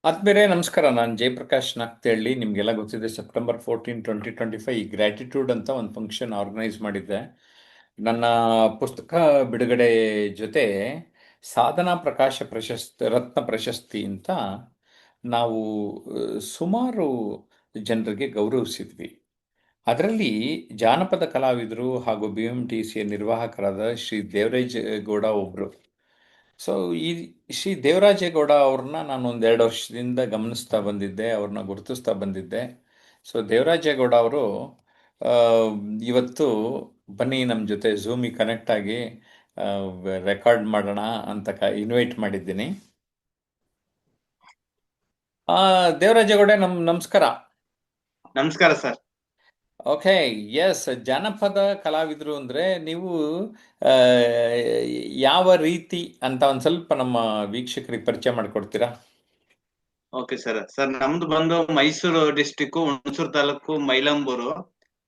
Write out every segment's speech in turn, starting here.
ಆದ್ಮೇಲೆ ನಮಸ್ಕಾರ. ನಾನು ಜಯಪ್ರಕಾಶ್ ನಾಗ್ತಹಳ್ಳಿ. ನಿಮಗೆಲ್ಲ ಗೊತ್ತಿದೆ, ಸೆಪ್ಟೆಂಬರ್ 14, 2025 ಈ ಗ್ರ್ಯಾಟಿಟ್ಯೂಡ್ ಅಂತ ಒಂದು ಫಂಕ್ಷನ್ ಆರ್ಗನೈಸ್ ಮಾಡಿದ್ದೆ. ನನ್ನ ಪುಸ್ತಕ ಬಿಡುಗಡೆ ಜೊತೆ ಸಾಧನಾ ಪ್ರಕಾಶ ಪ್ರಶಸ್ತಿ, ರತ್ನ ಪ್ರಶಸ್ತಿ ಅಂತ ನಾವು ಸುಮಾರು ಜನರಿಗೆ ಗೌರವಿಸಿದ್ವಿ. ಅದರಲ್ಲಿ ಜಾನಪದ ಕಲಾವಿದರು ಹಾಗೂ BMTCಯ ನಿರ್ವಾಹಕರಾದ ಶ್ರೀ ದೇವರಾಜ್ ಗೌಡ ಒಬ್ಬರು. ಸೊ ಈ ಶ್ರೀ ದೇವರಾಜೇಗೌಡ ಅವ್ರನ್ನ ನಾನು ಒಂದೆರಡು ವರ್ಷದಿಂದ ಗಮನಿಸ್ತಾ ಬಂದಿದ್ದೆ, ಅವ್ರನ್ನ ಗುರುತಿಸ್ತಾ ಬಂದಿದ್ದೆ. ಸೊ ದೇವರಾಜೇಗೌಡ ಅವರು ಆ, ಇವತ್ತು ಬನ್ನಿ ನಮ್ಮ ಜೊತೆ ಝೂಮಿಗೆ ಕನೆಕ್ಟ್ ಆಗಿ ರೆಕಾರ್ಡ್ ಮಾಡೋಣ ಅಂತ ಇನ್ವೈಟ್ ಮಾಡಿದ್ದೀನಿ. ದೇವರಾಜೇಗೌಡ, ನಮಸ್ಕಾರ. ನಮಸ್ಕಾರ ಸರ್. ಓಕೆ. ಎಸ್, ಜಾನಪದ ಕಲಾವಿದರು ಅಂದರೆ ನೀವು ಆ, ಯಾವ ರೀತಿ ಅಂತ ಒಂದು ಸ್ವಲ್ಪ ನಮ್ಮ ವೀಕ್ಷಕರಿಗೆ ಪರಿಚಯ ಮಾಡಿಕೊಡ್ತೀರಾ? Okay sir. ನಮ್ದು ಬಂದು ಮೈಸೂರು ಡಿಸ್ಟಿಕ್ ಹುಣಸೂರು ತಾಲೂಕು ಮೈಲಂಬೂರು.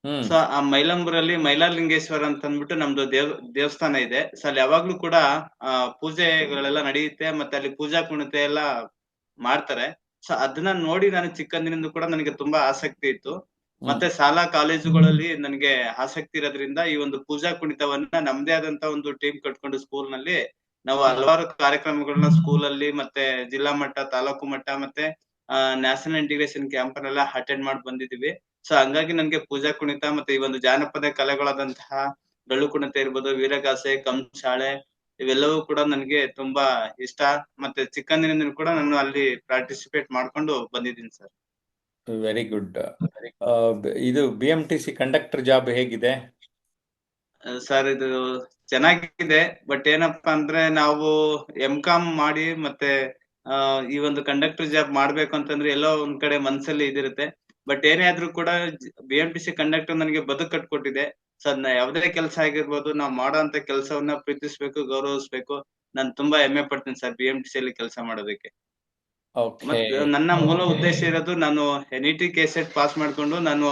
ಹ್ಮ್. ಸೊ ಆ ಮೈಲಂಬೂರಲ್ಲಿ ಮೈಲಾರಲಿಂಗೇಶ್ವರ ಅಂತ ಅಂದ್ಬಿಟ್ಟು ನಮ್ದು ದೇವಸ್ಥಾನ ಇದೆ. ಸೊ ಅಲ್ಲಿ ಯಾವಾಗ್ಲೂ ಕೂಡ ಪೂಜೆಗಳೆಲ್ಲ ನಡೆಯುತ್ತೆ, ಮತ್ತೆ ಅಲ್ಲಿ ಪೂಜಾ ಕುಣಿತ ಎಲ್ಲ ಮಾಡ್ತಾರೆ. ಸೊ ಅದನ್ನ ನೋಡಿ ನಾನು ಚಿಕ್ಕಂದಿನಿಂದ ಕೂಡ ನನಗೆ ತುಂಬಾ ಆಸಕ್ತಿ ಇತ್ತು. ಹ್ಮ್. ಮತ್ತೆ ಶಾಲಾ ಕಾಲೇಜುಗಳಲ್ಲಿ ನನಗೆ ಆಸಕ್ತಿ ಇರೋದ್ರಿಂದ ಈ ಒಂದು ಪೂಜಾ ಕುಣಿತವನ್ನ ನಮ್ದೇ ಆದಂತ ಒಂದು ಟೀಮ್ ಕಟ್ಕೊಂಡು ಸ್ಕೂಲ್ ನಲ್ಲಿ ನಾವು ಹಲವಾರು ಕಾರ್ಯಕ್ರಮಗಳನ್ನ ಸ್ಕೂಲ್ ಅಲ್ಲಿ ಮತ್ತೆ ಜಿಲ್ಲಾ ಮಟ್ಟ, ತಾಲೂಕು ಮಟ್ಟ ಮತ್ತೆ ನ್ಯಾಷನಲ್ ಇಂಟಿಗ್ರೇಷನ್ ಕ್ಯಾಂಪ್ ಎಲ್ಲ ಅಟೆಂಡ್ ಮಾಡಿ ಬಂದಿದೀವಿ. ಸೊ ಹಂಗಾಗಿ ನನ್ಗೆ ಪೂಜಾ ಕುಣಿತ ಮತ್ತೆ ಈ ಒಂದು ಜಾನಪದ ಕಲೆಗಳಾದಂತಹ ಡೊಳ್ಳು ಕುಣಿತ ಇರ್ಬೋದು, ವೀರಗಾಸೆ, ಕಂಸಾಳೆ, ಇವೆಲ್ಲವೂ ಕೂಡ ನನ್ಗೆ ತುಂಬಾ ಇಷ್ಟ. ಮತ್ತೆ ಚಿಕ್ಕಂದಿನಿಂದ ಕೂಡ ನಾನು ಅಲ್ಲಿ ಪಾರ್ಟಿಸಿಪೇಟ್ ಮಾಡ್ಕೊಂಡು ಬಂದಿದ್ದೀನಿ ಸರ್. Very good. ಇದು BMTC ಕಂಡಕ್ಟರ್ ಜಾಬ್ ಹೇಗಿದೆ? ಸರ್ ಇದು ಚೆನ್ನಾಗಿದೆ. ಬಟ್ ಏನಪ್ಪಾ ಅಂದ್ರೆ ನಾವು M.Com ಮಾಡಿ ಮತ್ತೆ ಈ ಒಂದು ಕಂಡಕ್ಟರ್ ಜಾಬ್ ಮಾಡ್ಬೇಕು ಅಂತಂದ್ರೆ ಎಲ್ಲೋ ಒಂದ್ ಕಡೆ ಮನ್ಸಲ್ಲಿ ಇದಿರುತ್ತೆ. ಬಟ್ ಏನೇ ಆದ್ರೂ ಕೂಡ BMTC ಕಂಡಕ್ಟರ್ ನನಗೆ ಬದುಕು ಕಟ್ಕೊಟ್ಟಿದೆ. ಸರ್ ಯಾವ್ದೇ ಕೆಲಸ ಆಗಿರ್ಬೋದು, ನಾವು ಮಾಡೋ ಅಂತ ಕೆಲಸವನ್ನ ಪ್ರೀತಿಸ್ಬೇಕು, ಗೌರವಿಸ್ಬೇಕು. ನಾನು ತುಂಬಾ ಹೆಮ್ಮೆ ಪಡ್ತೀನಿ ಸರ್ BMTC ಅಲ್ಲಿ ಕೆಲಸ ಮಾಡೋದಕ್ಕೆ. ಓಕೆ. ಮತ್ ನನ್ನ ಮೂಲ ಉದ್ದೇಶ ಇರೋದು, ನಾನು NET KCET ಪಾಸ್ ಮಾಡ್ಕೊಂಡು ನಾನು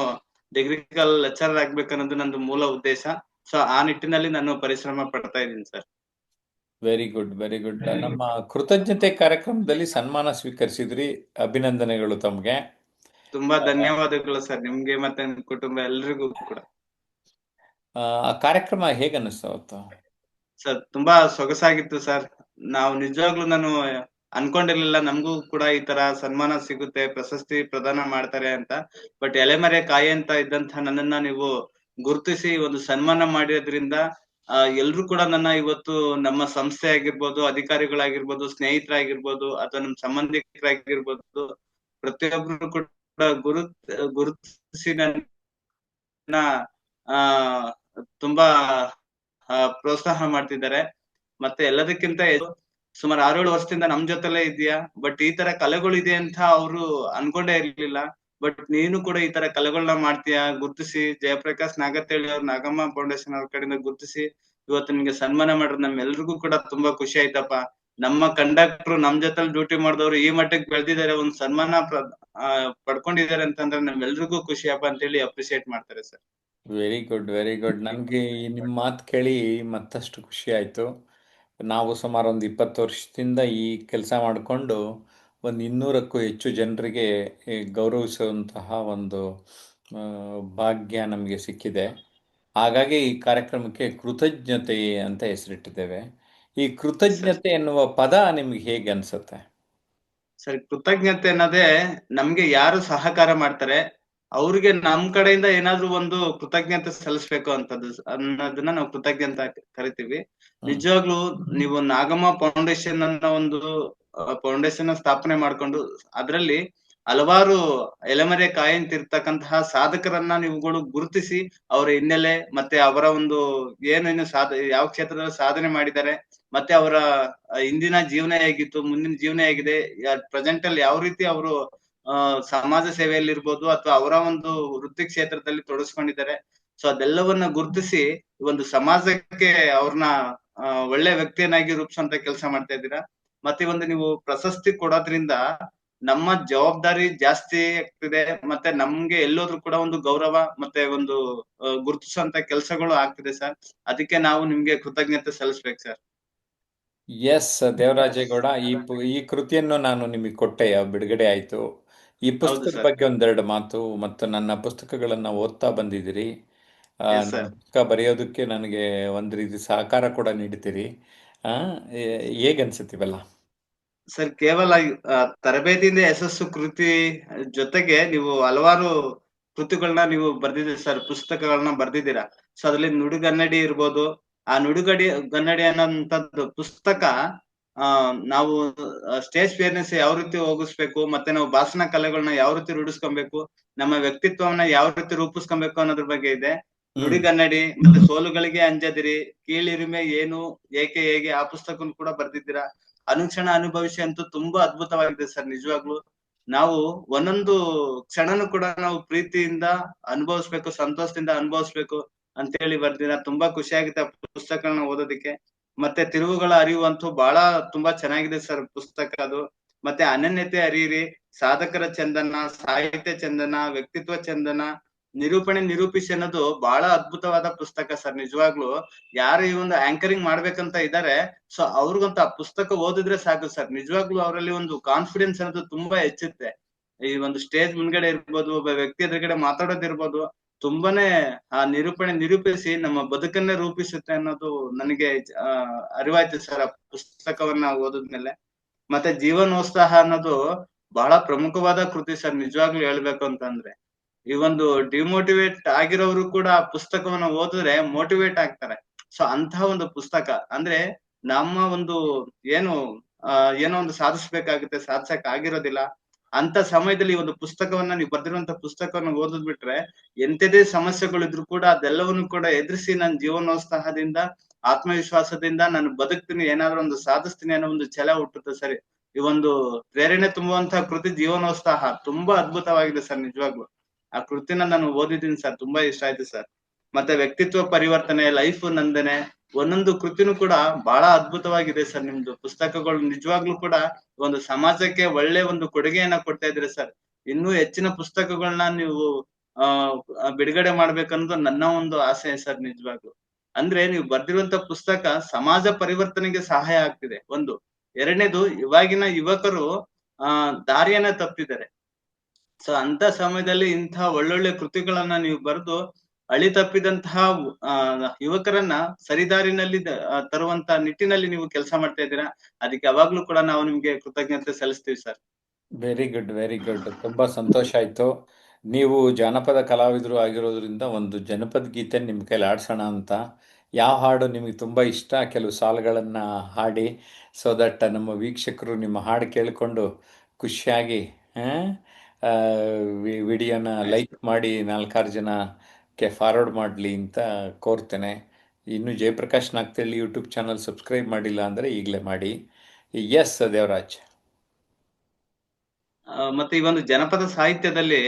ಡಿಗ್ರಿಕಲ್ ಲೆಕ್ಚರರ್ ಆಗ್ಬೇಕನ್ನೋದು ನಂದು ಮೂಲ ಉದ್ದೇಶ. ಸೊ ಆ ನಿಟ್ಟಿನಲ್ಲಿ ನಾನು ಪರಿಶ್ರಮ ಪಡ್ತಾ ಇದ್ದೀನಿ sir. Very good, very good. ನಮ್ಮ ಕೃತಜ್ಞತೆ ಕಾರ್ಯಕ್ರಮದಲ್ಲಿ ಸನ್ಮಾನ ಸ್ವೀಕರಿಸಿದ್ರಿ, ಅಭಿನಂದನೆಗಳು ತಮಗೆ. ತುಂಬಾ ಧನ್ಯವಾದಗಳು ಸರ್, ನಿಮ್ಗೆ ಮತ್ತೆ ನಿಮ್ ಕುಟುಂಬ ಎಲ್ರಿಗೂ ಕೂಡ. ಆ ಕಾರ್ಯಕ್ರಮ ಹೇಗೆ ಅನ್ನಿಸ್ತು ಅವತ್ತು? ಸರ್ ತುಂಬಾ ಸೊಗಸಾಗಿತ್ತು ಸರ್. ನಾವು ನಿಜವಾಗ್ಲೂ ನಾನು ಅನ್ಕೊಂಡಿರ್ಲಿಲ್ಲ ನಮಗೂ ಕೂಡ ಈ ತರ ಸನ್ಮಾನ ಸಿಗುತ್ತೆ, ಪ್ರಶಸ್ತಿ ಪ್ರದಾನ ಮಾಡ್ತಾರೆ ಅಂತ. ಬಟ್ ಎಲೆಮರೆ ಕಾಯಿ ಅಂತ ಇದ್ದಂತ ನನ್ನನ್ನ ನೀವು ಗುರುತಿಸಿ ಒಂದು ಸನ್ಮಾನ ಮಾಡಿರೋದ್ರಿಂದ ಎಲ್ರು ಕೂಡ ನನ್ನ ಇವತ್ತು ನಮ್ಮ ಸಂಸ್ಥೆ ಆಗಿರ್ಬೋದು, ಅಧಿಕಾರಿಗಳಾಗಿರ್ಬೋದು, ಸ್ನೇಹಿತರಾಗಿರ್ಬೋದು ಅಥವಾ ನಮ್ಮ ಸಂಬಂಧಿಕರಾಗಿರ್ಬೋದು, ಪ್ರತಿಯೊಬ್ರು ಕೂಡ ಗುರುತಿಸಿ ನನ್ನ ಆ ತುಂಬಾ ಪ್ರೋತ್ಸಾಹ ಮಾಡ್ತಿದ್ದಾರೆ. ಮತ್ತೆ ಎಲ್ಲದಕ್ಕಿಂತ ಸುಮಾರು 6-7 ವರ್ಷದಿಂದ ನಮ್ ಜೊತೆಲೇ ಇದೆಯಾ. ಬಟ್ ಈ ತರ ಕಲೆಗಳು ಇದೆ ಅಂತ ಅವ್ರು ಅನ್ಕೊಂಡೇ ಇರ್ಲಿಲ್ಲ. ಬಟ್ ನೀನು ಕೂಡ ಈ ತರ ಕಲೆಗಳನ್ನ ಮಾಡ್ತೀಯಾ ಗುರುತಿಸಿ, ಜಯಪ್ರಕಾಶ್ ನಾಗತೇಳಿ ಅವ್ರ ನಾಗಮ್ಮ ಫೌಂಡೇಶನ್ ಅವ್ರ ಕಡೆಯಿಂದ ಗುರುತಿಸಿ ಇವತ್ತು ನಿಮ್ಗೆ ಸನ್ಮಾನ ಮಾಡಿದ್ರೆ ನಮ್ಮೆಲ್ರಿಗೂ ಕೂಡ ತುಂಬಾ ಖುಷಿ ಆಯ್ತಪ್ಪ. ನಮ್ಮ ಕಂಡಕ್ಟರ್ ನಮ್ ಜೊತೆಲಿ ಡ್ಯೂಟಿ ಮಾಡಿದವರು ಈ ಮಟ್ಟಕ್ಕೆ ಬೆಳೆದಿದ್ದಾರೆ, ಒಂದ್ ಸನ್ಮಾನ ಪಡ್ಕೊಂಡಿದ್ದಾರೆ ಅಂತಂದ್ರೆ ನಮ್ಮೆಲ್ರಿಗೂ ಖುಷಿಯಪ್ಪ ಅಂತ ಹೇಳಿ ಅಪ್ರಿಶಿಯೇಟ್ ಮಾಡ್ತಾರೆ sir. Very good, very good. ನನಗೆ ನಿಮ್ಮ ಮಾತು ಕೇಳಿ ಮತ್ತಷ್ಟು ಖುಷಿ ಆಯಿತು. ನಾವು ಸುಮಾರು ಒಂದು 20 ವರ್ಷದಿಂದ ಈ ಕೆಲಸ ಮಾಡಿಕೊಂಡು ಒಂದು 200ಕ್ಕೂ ಹೆಚ್ಚು ಜನರಿಗೆ ಗೌರವಿಸುವಂತಹ ಒಂದು ಆ, ಭಾಗ್ಯ ನಮಗೆ ಸಿಕ್ಕಿದೆ. ಹಾಗಾಗಿ ಈ ಕಾರ್ಯಕ್ರಮಕ್ಕೆ ಕೃತಜ್ಞತೆ ಅಂತ ಹೆಸರಿಟ್ಟಿದ್ದೇವೆ. ಈ ಸರ್ ಕೃತಜ್ಞತೆ ಎನ್ನುವ ಪದ ನಿಮ್ಗೆ ಹೇಗೆ ಅನ್ಸುತ್ತೆ? ಸರಿ, ಕೃತಜ್ಞತೆ ಅನ್ನೋದೇ ನಮ್ಗೆ ಯಾರು ಸಹಕಾರ ಮಾಡ್ತಾರೆ ಅವ್ರಿಗೆ ನಮ್ ಕಡೆಯಿಂದ ಏನಾದ್ರೂ ಒಂದು ಕೃತಜ್ಞತೆ ಸಲ್ಲಿಸ್ಬೇಕು ಅನ್ನೋದನ್ನ ನಾವು ಕೃತಜ್ಞತೆ ಅಂತ ಕರಿತೀವಿ. ಹ್ಮ್. ನಿಜವಾಗ್ಲೂ ನೀವು ನಾಗಮ್ಮ ಫೌಂಡೇಶನ್ ಅನ್ನೋ ಒಂದು ಫೌಂಡೇಶನ್ ಸ್ಥಾಪನೆ ಮಾಡ್ಕೊಂಡು ಅದರಲ್ಲಿ ಹಲವಾರು ಎಲೆಮರೆ ಕಾಯಂತಿರ್ತಕ್ಕಂತಹ ಸಾಧಕರನ್ನ ನೀವುಗಳು ಗುರುತಿಸಿ ಅವರ ಹಿನ್ನೆಲೆ ಮತ್ತೆ ಅವರ ಒಂದು ಏನೇನು ಯಾವ ಕ್ಷೇತ್ರದಲ್ಲಿ ಸಾಧನೆ ಮಾಡಿದ್ದಾರೆ, ಮತ್ತೆ ಅವರ ಹಿಂದಿನ ಜೀವನ ಹೇಗಿತ್ತು, ಮುಂದಿನ ಜೀವನ ಹೇಗಿದೆ, ಪ್ರೆಸೆಂಟ್ ಅಲ್ಲಿ ಯಾವ ರೀತಿ ಅವರು ಸಮಾಜ ಸೇವೆಯಲ್ಲಿ ಇರ್ಬೋದು ಅಥವಾ ಅವರ ಒಂದು ವೃತ್ತಿ ಕ್ಷೇತ್ರದಲ್ಲಿ ತೊಡಸ್ಕೊಂಡಿದ್ದಾರೆ. ಸೊ ಅದೆಲ್ಲವನ್ನ ಗುರುತಿಸಿ ಒಂದು ಸಮಾಜಕ್ಕೆ ಅವ್ರನ್ನ ಒಳ್ಳೆ ವ್ಯಕ್ತಿಯನ್ನಾಗಿ ರೂಪಿಸುವಂತ ಕೆಲಸ ಮಾಡ್ತಾ ಇದ್ದೀರಾ. ಮತ್ತೆ ಒಂದು ನೀವು ಪ್ರಶಸ್ತಿ ಕೊಡೋದ್ರಿಂದ ನಮ್ಮ ಜವಾಬ್ದಾರಿ ಜಾಸ್ತಿ ಆಗ್ತಿದೆ. ಮತ್ತೆ ನಮ್ಗೆ ಎಲ್ಲೋದ್ರೂ ಕೂಡ ಒಂದು ಗೌರವ ಮತ್ತೆ ಒಂದು ಗುರುತಿಸುವಂತ ಕೆಲಸಗಳು ಆಗ್ತಿದೆ ಸರ್. ಅದಕ್ಕೆ ನಾವು ನಿಮ್ಗೆ ಕೃತಜ್ಞತೆ ಸಲ್ಲಿಸ್ಬೇಕು ಸರ್. ಎಸ್ ದೇವರಾಜೇಗೌಡ, ಈ ಕೃತಿಯನ್ನು ನಾನು ನಿಮಗೆ ಕೊಟ್ಟೆ, ಬಿಡುಗಡೆ ಆಯಿತು. ಈ ಹೌದು ಪುಸ್ತಕದ ಸರ್. ಬಗ್ಗೆ ಒಂದೆರಡು ಮಾತು. ಮತ್ತು ನನ್ನ ಪುಸ್ತಕಗಳನ್ನು ಓದ್ತಾ ಬಂದಿದ್ದೀರಿ. ಎಸ್ ನನ್ನ ಸರ್. ಪುಸ್ತಕ ಬರೆಯೋದಕ್ಕೆ ನನಗೆ ಒಂದು ರೀತಿ ಸಹಕಾರ ಕೂಡ ನೀಡ್ತೀರಿ. ಆ, ಹೇಗನ್ಸುತ್ತೀವಲ್ಲ? ಸರ್, ಕೇವಲ ತರಬೇತಿಯಿಂದ ಯಶಸ್ಸು ಕೃತಿ ಜೊತೆಗೆ ನೀವು ಹಲವಾರು ಕೃತಿಗಳನ್ನ ನೀವು ಬರ್ದಿದ್ದೀರಿ ಸರ್, ಪುಸ್ತಕಗಳನ್ನ ಬರ್ದಿದ್ದೀರಾ. ಸೊ ಅದ್ರಲ್ಲಿ ನುಡಿಗನ್ನಡಿ ಇರ್ಬೋದು. ಆ ನುಡಿಗನ್ನಡಿ ಅನ್ನೋಂಥದ್ದು ಪುಸ್ತಕ ನಾವು ಸ್ಟೇಜ್ ಫಿಯರ್ನೆಸ್ ಯಾವ ರೀತಿ ಹೋಗಿಸ್ಬೇಕು, ಮತ್ತೆ ನಾವು ಭಾಷಣ ಕಲೆಗಳನ್ನ ಯಾವ ರೀತಿ ರೂಢಿಸ್ಕೊಬೇಕು, ನಮ್ಮ ವ್ಯಕ್ತಿತ್ವವನ್ನ ಯಾವ ರೀತಿ ರೂಪಿಸ್ಕೊಬೇಕು ಅನ್ನೋದ್ರ ಬಗ್ಗೆ ಇದೆ. ಹ್ಮ್. ನುಡಿಗನ್ನಡಿ ಮತ್ತೆ ಸೋಲುಗಳಿಗೆ ಅಂಜದಿರಿ, ಕೀಳಿರಿಮೆ ಏನು, ಏಕೆ, ಹೇಗೆ, ಆ ಪುಸ್ತಕ ಕೂಡ ಬರ್ದಿದ್ದೀರಾ. ಅನುಕ್ಷಣ ಅನುಭವಿಸಿ ಅಂತೂ ತುಂಬಾ ಅದ್ಭುತವಾಗಿದೆ ಸರ್, ನಿಜವಾಗ್ಲು. ನಾವು ಒಂದೊಂದು ಕ್ಷಣನು ಕೂಡ ನಾವು ಪ್ರೀತಿಯಿಂದ ಅನುಭವಿಸ್ಬೇಕು, ಸಂತೋಷದಿಂದ ಅನುಭವಿಸ್ಬೇಕು ಅಂತ ಹೇಳಿ ಬರ್ದಿರ. ತುಂಬಾ ಖುಷಿಯಾಗುತ್ತೆ ಆ ಪುಸ್ತಕಗಳನ್ನ ಓದೋದಕ್ಕೆ. ಮತ್ತೆ ತಿರುವುಗಳ ಅರಿವು ಅಂತೂ ಬಹಳ ತುಂಬಾ ಚೆನ್ನಾಗಿದೆ ಸರ್ ಪುಸ್ತಕ ಅದು. ಮತ್ತೆ ಅನನ್ಯತೆ ಅರಿಯಿರಿ, ಸಾಧಕರ ಚಂದನ, ಸಾಹಿತ್ಯ ಚಂದನ, ವ್ಯಕ್ತಿತ್ವ ಚಂದನ, ನಿರೂಪಣೆ ನಿರೂಪಿಸಿ ಅನ್ನೋದು ಬಹಳ ಅದ್ಭುತವಾದ ಪುಸ್ತಕ ಸರ್, ನಿಜವಾಗ್ಲು. ಯಾರು ಈ ಒಂದು ಆಂಕರಿಂಗ್ ಮಾಡ್ಬೇಕಂತ ಇದ್ದಾರೆ, ಸೊ ಅವ್ರಿಗಂತ ಆ ಪುಸ್ತಕ ಓದಿದ್ರೆ ಸಾಕು ಸರ್, ನಿಜವಾಗ್ಲೂ ಅವರಲ್ಲಿ ಒಂದು ಕಾನ್ಫಿಡೆನ್ಸ್ ಅನ್ನೋದು ತುಂಬಾ ಹೆಚ್ಚುತ್ತೆ. ಈ ಒಂದು ಸ್ಟೇಜ್ ಮುಂದ್ಗಡೆ ಇರ್ಬೋದು, ಒಬ್ಬ ವ್ಯಕ್ತಿ ಎದುರುಗಡೆ ಮಾತಾಡೋದಿರ್ಬೋದು, ತುಂಬಾನೇ ಆ ನಿರೂಪಣೆ ನಿರೂಪಿಸಿ ನಮ್ಮ ಬದುಕನ್ನೇ ರೂಪಿಸುತ್ತೆ ಅನ್ನೋದು ನನಗೆ ಅರಿವಾಯ್ತು ಸರ್ ಆ ಪುಸ್ತಕವನ್ನ ಓದಿದ್ಮೇಲೆ. ಮತ್ತೆ ಜೀವನೋತ್ಸಾಹ ಅನ್ನೋದು ಬಹಳ ಪ್ರಮುಖವಾದ ಕೃತಿ ಸರ್, ನಿಜವಾಗ್ಲೂ ಹೇಳ್ಬೇಕು ಅಂತಂದ್ರೆ. ಈ ಒಂದು ಡಿಮೋಟಿವೇಟ್ ಆಗಿರೋರು ಕೂಡ ಆ ಪುಸ್ತಕವನ್ನ ಓದಿದ್ರೆ ಮೋಟಿವೇಟ್ ಆಗ್ತಾರೆ. ಸೊ ಅಂತಹ ಒಂದು ಪುಸ್ತಕ ಅಂದ್ರೆ ನಮ್ಮ ಒಂದು ಏನು ಏನೋ ಒಂದು ಸಾಧಿಸ್ಬೇಕಾಗುತ್ತೆ, ಸಾಧಿಸಕ್ ಆಗಿರೋದಿಲ್ಲ ಅಂತ ಸಮಯದಲ್ಲಿ ಈ ಒಂದು ಪುಸ್ತಕವನ್ನ, ನೀವು ಬರ್ದಿರುವಂತ ಪುಸ್ತಕವನ್ನ ಓದದ್ ಬಿಟ್ರೆ, ಎಂತೆದೇ ಸಮಸ್ಯೆಗಳಿದ್ರು ಕೂಡ ಅದೆಲ್ಲವನ್ನು ಕೂಡ ಎದುರಿಸಿ ನನ್ನ ಜೀವನೋತ್ಸಾಹದಿಂದ, ಆತ್ಮವಿಶ್ವಾಸದಿಂದ ನಾನು ಬದುಕ್ತೀನಿ, ಏನಾದ್ರೂ ಒಂದು ಸಾಧಿಸ್ತೀನಿ ಅನ್ನೋ ಒಂದು ಛಲ ಹುಟ್ಟುತ್ತೆ ಸರಿ. ಈ ಒಂದು ಪ್ರೇರಣೆ ತುಂಬುವಂತಹ ಕೃತಿ ಜೀವನೋತ್ಸಾಹ ತುಂಬಾ ಅದ್ಭುತವಾಗಿದೆ ಸರ್, ನಿಜವಾಗ್ಲು. ಆ ಕೃತಿನ ನಾನು ಓದಿದ್ದೀನಿ ಸರ್, ತುಂಬಾ ಇಷ್ಟ ಆಯ್ತು ಸರ್. ಮತ್ತೆ ವ್ಯಕ್ತಿತ್ವ ಪರಿವರ್ತನೆ, ಲೈಫ್ ನಂದನೆ, ಒಂದೊಂದು ಕೃತಿನೂ ಕೂಡ ಬಹಳ ಅದ್ಭುತವಾಗಿದೆ ಸರ್. ನಿಮ್ದು ಪುಸ್ತಕಗಳು ನಿಜವಾಗ್ಲೂ ಕೂಡ ಒಂದು ಸಮಾಜಕ್ಕೆ ಒಳ್ಳೆ ಒಂದು ಕೊಡುಗೆಯನ್ನ ಕೊಡ್ತಾ ಇದ್ರಿ ಸರ್. ಇನ್ನೂ ಹೆಚ್ಚಿನ ಪುಸ್ತಕಗಳನ್ನ ನೀವು ಬಿಡುಗಡೆ ಮಾಡ್ಬೇಕನ್ನೋದು ನನ್ನ ಒಂದು ಆಸೆ ಸರ್, ನಿಜವಾಗ್ಲು. ಅಂದ್ರೆ ನೀವು ಬರ್ದಿರುವಂತ ಪುಸ್ತಕ ಸಮಾಜ ಪರಿವರ್ತನೆಗೆ ಸಹಾಯ ಆಗ್ತಿದೆ, ಒಂದು. ಎರಡನೇದು, ಇವಾಗಿನ ಯುವಕರು ದಾರಿಯನ್ನ ತಪ್ಪಿದ್ದಾರೆ. ಸೊ ಅಂತ ಸಮಯದಲ್ಲಿ ಇಂತಹ ಒಳ್ಳೊಳ್ಳೆ ಕೃತಿಗಳನ್ನ ನೀವು ಬರೆದು ಹಳಿ ತಪ್ಪಿದಂತಹ ಯುವಕರನ್ನ ಸರಿದಾರಿನಲ್ಲಿ ತರುವಂತ ನಿಟ್ಟಿನಲ್ಲಿ ನೀವು ಕೆಲಸ ಮಾಡ್ತಾ ಇದ್ದೀರಾ. ಅದಕ್ಕೆ ಯಾವಾಗ್ಲೂ ಕೂಡ ನಾವು ನಿಮ್ಗೆ ಕೃತಜ್ಞತೆ ಸಲ್ಲಿಸ್ತೀವಿ sir. Very good, very good. ತುಂಬ ಸಂತೋಷ ಆಯಿತು. ನೀವು ಜಾನಪದ ಕಲಾವಿದರು ಆಗಿರೋದ್ರಿಂದ ಒಂದು ಜನಪದ ಗೀತೆ ನಿಮ್ಮ ಕೈಲಿ ಆಡ್ಸೋಣ ಅಂತ. ಯಾವ ಹಾಡು ನಿಮಗೆ ತುಂಬ ಇಷ್ಟ, ಕೆಲವು ಸಾಲುಗಳನ್ನು ಹಾಡಿ, ಸೊ ದಟ್ ನಮ್ಮ ವೀಕ್ಷಕರು ನಿಮ್ಮ ಹಾಡು ಕೇಳಿಕೊಂಡು ಖುಷಿಯಾಗಿ ವಿಡಿಯೋನ ಲೈಕ್ ಮಾಡಿ 4-6 ಜನಕ್ಕೆ ಫಾರ್ವರ್ಡ್ ಮಾಡಲಿ ಅಂತ ಕೋರ್ತೇನೆ. ಇನ್ನು ಜಯಪ್ರಕಾಶ್ ನಾಗ್ತಳ್ಳಿ ಯೂಟ್ಯೂಬ್ ಚಾನಲ್ ಸಬ್ಸ್ಕ್ರೈಬ್ ಮಾಡಿಲ್ಲ ಅಂದರೆ ಈಗಲೇ ಮಾಡಿ. ಎಸ್ ದೇವರಾಜ್. ಮತ್ತೆ ಈ ಒಂದು ಜನಪದ ಸಾಹಿತ್ಯದಲ್ಲಿ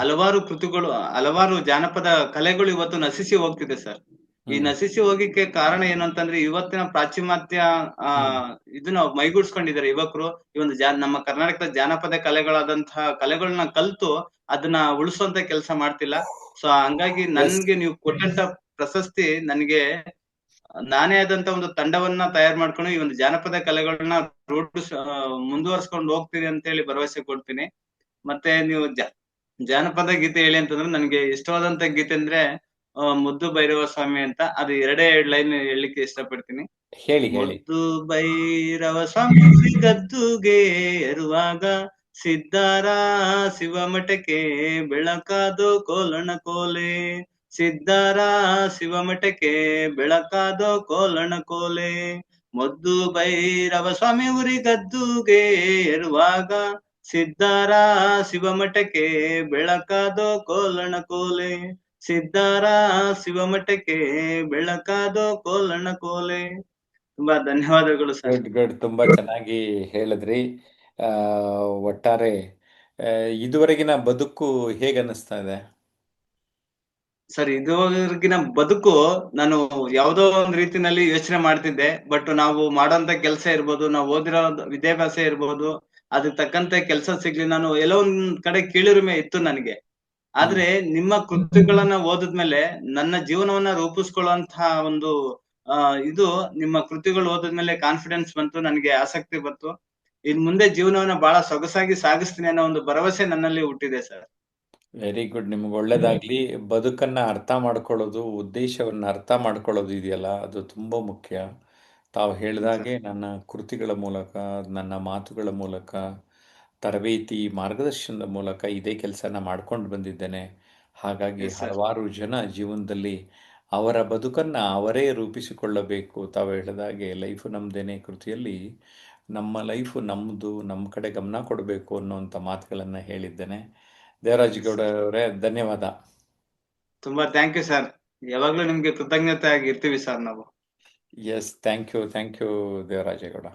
ಹಲವಾರು ಕೃತಿಗಳು, ಹಲವಾರು ಜಾನಪದ ಕಲೆಗಳು ಇವತ್ತು ನಶಿಸಿ ಹೋಗ್ತಿದೆ ಸರ್. ಈ ನಶಿಸಿ ಹೋಗಿಕ್ಕೆ ಕಾರಣ ಏನು ಅಂತಂದ್ರೆ, ಇವತ್ತಿನ ಪಾಶ್ಚಿಮಾತ್ಯ ಇದನ್ನ ಮೈಗೂಡ್ಸ್ಕೊಂಡಿದ್ದಾರೆ ಯುವಕರು. ಈ ಒಂದು ನಮ್ಮ ಕರ್ನಾಟಕದ ಜಾನಪದ ಕಲೆಗಳಾದಂತಹ ಕಲೆಗಳನ್ನ ಕಲ್ತು ಅದನ್ನ ಉಳಿಸುವಂತ ಕೆಲಸ ಮಾಡ್ತಿಲ್ಲ. ಸೊ ಹಂಗಾಗಿ ಎಸ್. ನನ್ಗೆ ನೀವು ಕೊಟ್ಟಂತ ಪ್ರಶಸ್ತಿ, ನನಗೆ ನಾನೇ ಆದಂತ ಒಂದು ತಂಡವನ್ನ ತಯಾರು ಮಾಡ್ಕೊಂಡು ಈ ಒಂದು ಜಾನಪದ ಕಲೆಗಳನ್ನ ಮುಂದುವರ್ಸ್ಕೊಂಡು ಹೋಗ್ತೀನಿ ಅಂತ ಹೇಳಿ ಭರವಸೆ ಕೊಡ್ತೀನಿ. ಮತ್ತೆ ನೀವು ಜಾನಪದ ಗೀತೆ ಹೇಳಿ ಅಂತಂದ್ರೆ, ನನಗೆ ಇಷ್ಟವಾದಂತ ಗೀತೆ ಅಂದ್ರೆ ಮುದ್ದು ಭೈರವ ಸ್ವಾಮಿ ಅಂತ. ಅದು ಎರಡೇ 2 ಲೈನ್ ಹೇಳಲಿಕ್ಕೆ ಇಷ್ಟಪಡ್ತೀನಿ. ಹೇಳಿ ಹೇಳಿ. ಮುದ್ದು ಭೈರವ ಸ್ವಾಮಿ ಗದ್ದುಗೆ ಏರುವಾಗ, ಸಿದ್ದಾರ ಶಿವಮಠಕ್ಕೆ ಬೆಳಕಾದೋ ಕೋಲಣ ಕೋಲೆ. ಸಿದ್ದಾರ ಶಿವಮಠಕ್ಕೆ ಬೆಳಕಾದೋ ಕೋಲಣ ಕೋಲೆ. ಮುದ್ದು ಭೈರವ ಸ್ವಾಮಿ ಉರಿ ಗದ್ದುಗೆ ಏರುವಾಗ, ಸಿದ್ದಾರ ಶಿವಮಠಕ್ಕೆ ಬೆಳಕಾದೋ ಕೋಲಣ ಕೋಲೆ. ಸಿದ್ದಾರ ಶಿವಮಠಕ್ಕೆ ಬೆಳಕಾದೋ ಕೋಲಣ ಕೋಲೆ. ತುಂಬಾ ಧನ್ಯವಾದಗಳು ಸರ್. ಗುಡ್ ಗುಡ್, ತುಂಬ ಚೆನ್ನಾಗಿ ಹೇಳಿದ್ರಿ. ಆ, ಒಟ್ಟಾರೆ ಇದುವರೆಗಿನ ಬದುಕು ಹೇಗೆ ಅನ್ನಿಸ್ತಾ ಇದೆ? ಸರ್, ಇದುವರೆಗಿನ ಬದುಕು ನಾನು ಯಾವ್ದೋ ಒಂದ್ ರೀತಿನಲ್ಲಿ ಯೋಚನೆ ಮಾಡ್ತಿದ್ದೆ. ಬಟ್ ನಾವು ಮಾಡೋಂತ ಕೆಲಸ ಇರ್ಬೋದು, ನಾವು ಓದಿರೋ ವಿದ್ಯಾಭ್ಯಾಸ ಇರ್ಬೋದು, ಅದಕ್ಕೆ ತಕ್ಕಂತೆ ಕೆಲಸ ಸಿಗ್ಲಿ, ನಾನು ಎಲ್ಲೋ ಒಂದ್ ಕಡೆ ಕೀಳಿರಿಮೆ ಇತ್ತು ನನಗೆ. ಆದ್ರೆ ನಿಮ್ಮ ಕೃತಿಗಳನ್ನ ಓದಿದ್ಮೇಲೆ ನನ್ನ ಜೀವನವನ್ನ ರೂಪಿಸ್ಕೊಳ್ಳುವಂತಹ ಒಂದು ಇದು ನಿಮ್ಮ ಕೃತಿಗಳು ಓದಿದ್ಮೇಲೆ ಕಾನ್ಫಿಡೆನ್ಸ್ ಬಂತು, ನನಗೆ ಆಸಕ್ತಿ ಬಂತು. ಇನ್ ಮುಂದೆ ಜೀವನವನ್ನ ಬಹಳ ಸೊಗಸಾಗಿ ಸಾಗಿಸ್ತೀನಿ ಅನ್ನೋ ಒಂದು ಭರವಸೆ ನನ್ನಲ್ಲಿ ಹುಟ್ಟಿದೆ ಸರ್. Very good. ನಿಮ್ಗೆ ಒಳ್ಳೇದಾಗ್ಲಿ. ಬದುಕನ್ನ ಅರ್ಥ ಮಾಡ್ಕೊಳ್ಳೋದು, ಉದ್ದೇಶವನ್ನ ಅರ್ಥ ಮಾಡ್ಕೊಳ್ಳೋದು ಇದೆಯಲ್ಲ, ಅದು ತುಂಬ ಮುಖ್ಯ. ತಾವು ಸರ್. ಹೇಳಿದಾಗೆ ನನ್ನ ಕೃತಿಗಳ ಮೂಲಕ, ನನ್ನ ಮಾತುಗಳ ಮೂಲಕ, ತರಬೇತಿ, ಮಾರ್ಗದರ್ಶನದ ಮೂಲಕ ಇದೇ ಕೆಲಸನ ಮಾಡ್ಕೊಂಡು ಬಂದಿದ್ದೇನೆ. ಹಾಗಾಗಿ ಎಸ್ ಸರ್. ಹಲವಾರು ಜನ ಜೀವನದಲ್ಲಿ ಅವರ ಬದುಕನ್ನು ಅವರೇ ರೂಪಿಸಿಕೊಳ್ಳಬೇಕು. ತಾವು ಹೇಳಿದಾಗೆ ಲೈಫು ನಮ್ಮದೇನೆ ಕೃತಿಯಲ್ಲಿ ನಮ್ಮ ಲೈಫು ನಮ್ಮದು, ನಮ್ಮ ಕಡೆ ಗಮನ ಕೊಡಬೇಕು ಅನ್ನುವಂಥ ಮಾತುಗಳನ್ನು ಹೇಳಿದ್ದೇನೆ. S Devarajagowda sir. ಅವರೇ, ಧನ್ಯವಾದ. ತುಂಬಾ ಥ್ಯಾಂಕ್ ಯು ಸರ್. ಯಾವಾಗ್ಲೂ ನಿಮ್ಗೆ ಕೃತಜ್ಞತೆ ಆಗಿರ್ತೀವಿ ಸರ್ ನಾವು. Yes, thank you Devaraje Gowda.